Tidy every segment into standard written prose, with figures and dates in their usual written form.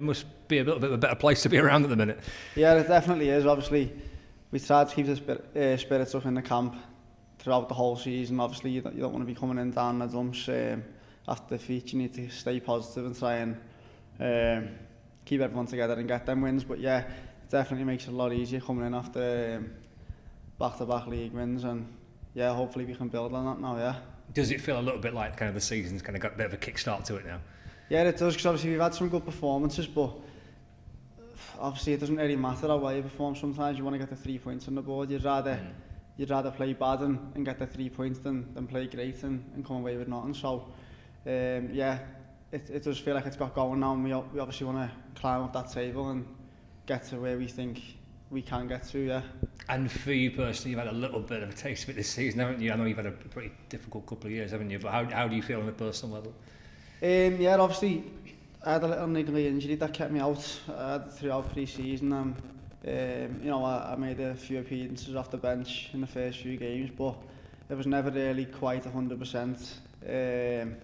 It must be a little bit of a better place to be around at the minute. Yeah, it definitely is. Obviously, we tried to keep the spirits up in the camp throughout the whole season. Obviously, you don't want to be coming in down the dumps after defeat. You need to stay positive and try and keep everyone together and get them wins. But yeah, it definitely makes it a lot easier coming in after back-to-back league wins, and yeah, hopefully we can build on that now. Yeah. Does it feel a little bit like kind of the season's kind of got a bit of a kick-start to it now? Yeah, it does, because obviously we've had some good performances, but obviously it doesn't really matter how well you perform. Sometimes you want to get the 3 points on the board. You'd rather play bad and get the 3 points than play great and come away with nothing. So yeah, it does feel like it's got going now, and we obviously want to climb up that table and get to where we think we can get to. Yeah. And for you personally, you've had a little bit of a taste of it this season, haven't you? I know you've had a pretty difficult couple of years, haven't you? But how do you feel on a personal level? Yeah, obviously I had a little niggly injury that kept me out throughout pre-season, and you know, I made a few appearances off the bench in the first few games, but it was never really quite 100%.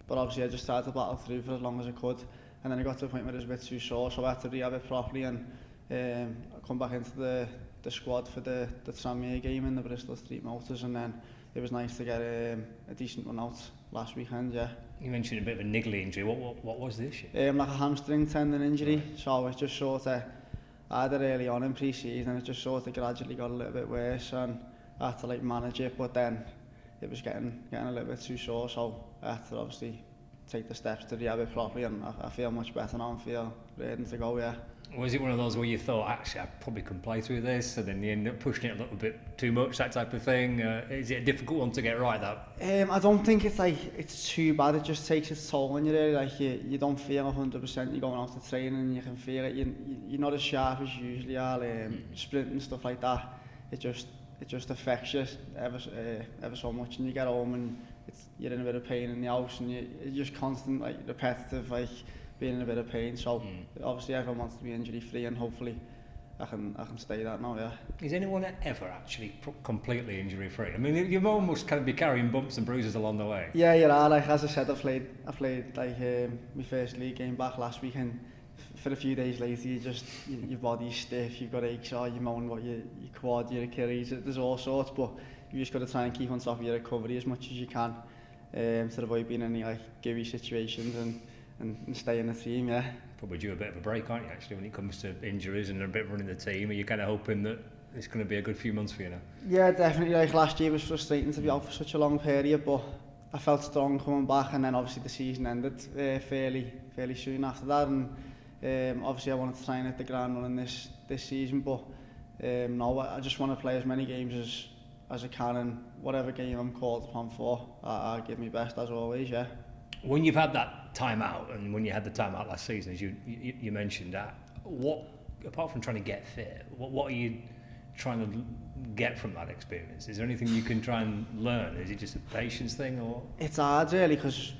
But obviously I just started to battle through for as long as I could, and then I got to a point where it was a bit too sore, so I had to rehab it properly, and I come back into the squad for the Tranmere game in the Bristol Street Motors, and then it was nice to get a decent one out last weekend. Yeah. You mentioned a bit of a niggly injury. What was the issue? Like a hamstring tendon injury. Right. So it just sort of, I had it early on in pre-season, and it just sort of gradually got a little bit worse, and I had to like manage it, but then it was getting a little bit too sore, so I had to obviously take the steps to rehab it properly, and I feel much better now and feel ready to go. Yeah. Was it one of those where you thought, actually, I probably can play through this, and then you end up pushing it a little bit too much, that type of thing? Is it a difficult one to get right, that? I don't think it's too bad. It just takes its toll on you, really. Like you don't feel 100%. You're going out to training and you can feel it. You're not as sharp as you usually are. Sprint and stuff like that. It just affects you ever so much, and you get home and you're in a bit of pain in the house, and you're just constant, like repetitive, like being in a bit of pain. So obviously everyone wants to be injury free, and hopefully I can stay that now. Yeah. Is anyone ever actually completely injury free? I mean, you almost kind of be carrying bumps and bruises along the way. Yeah, you are. Like as I said, I played like my first league game back last week, and for a few days later, your body's stiff, you've got aches, or you're moaning about your quad, your Achilles. There's all sorts, but you just got to try and keep on top of your recovery as much as you can, to avoid being in any like gooey situations and stay in the team. Yeah. Probably due a bit of a break, aren't you, actually, when it comes to injuries and a bit of running the team? Are you kind of hoping that it's going to be a good few months for you now? Yeah, definitely. Like last year was frustrating to be out for such a long period, but I felt strong coming back, and then obviously the season ended fairly soon after that, and obviously I wanted to try and hit the ground running this season, but no, I just want to play as many games as I can, and whatever game I'm called upon for, I'll give my best as always. Yeah. When you've had that time out, and when you had the time out last season, as you mentioned that, what, apart from trying to get fit, what are you trying to get from that experience? Is there anything you can try and learn? Is it just a patience thing, or? It's hard, really, because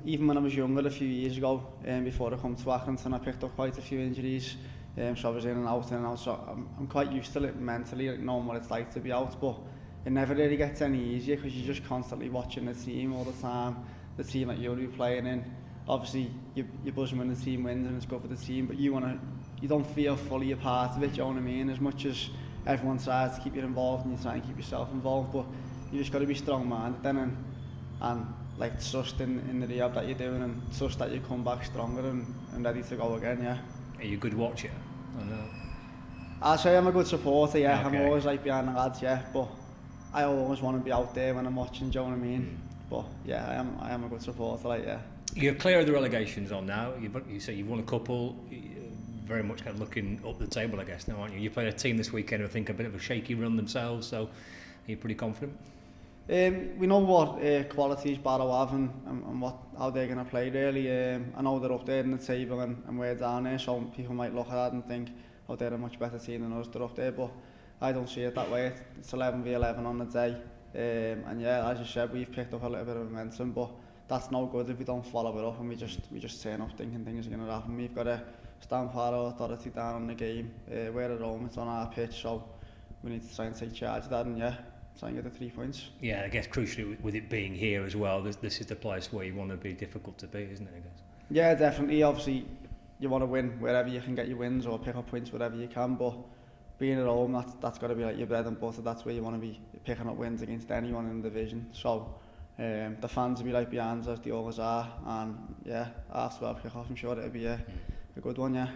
even when I was younger a few years ago, before I come to Accrington, I picked up quite a few injuries, so I was in and out, so I'm quite used to it mentally, like knowing what it's like to be out, but it never really gets any easier, because you're just constantly watching the team all the time, the team that you'll be playing in. Obviously you're buzzing when the team wins and it's good for the team, but you don't feel fully a part of it, you know what I mean? As much as everyone tries to keep you involved, and you try and keep yourself involved, but you just got to be strong-minded then, and like trust in the rehab that you're doing, and trust that you come back stronger and ready to go again. Yeah. Are you a good watcher? Oh, no. I'd say I'm a good supporter. Yeah. Okay. I'm always like behind the lads. Yeah, but I always want to be out there when I'm watching. Do you know what I mean? But yeah, I am a good supporter. Like, yeah. You're clear of the relegation zone now. You say you've won a couple. Very much kind of looking up the table, I guess, now, aren't you? You played a team this weekend who I think a bit of a shaky run themselves, so are you pretty confident? We know what qualities Barrow have and how they're going to play, really. I know they're up there in the table and we're down there, so people might look at that and think, oh, they're a much better team than us, they're up there, but I don't see it that way. It's 11v11 on the day, and yeah, as you said, we've picked up a little bit of momentum, but that's no good if we don't follow it up and we just turn up thinking things are going to happen. We've got to stamp our authority down on the game. We're at home, it's on our pitch, so we need to try and take charge of that, and yeah, try and get the 3 points. Yeah, I guess crucially with it being here as well, this is the place where you want to be difficult to beat, isn't it, I guess? Yeah, definitely. Obviously, you want to win wherever you can get your wins or pick up points wherever you can, but being at home, that's got to be like your bread and butter. That's where you want to be picking up wins against anyone in the division. So the fans will be right behind us, they always are, and yeah, after our kick off, I'm sure it'll be a good one, yeah.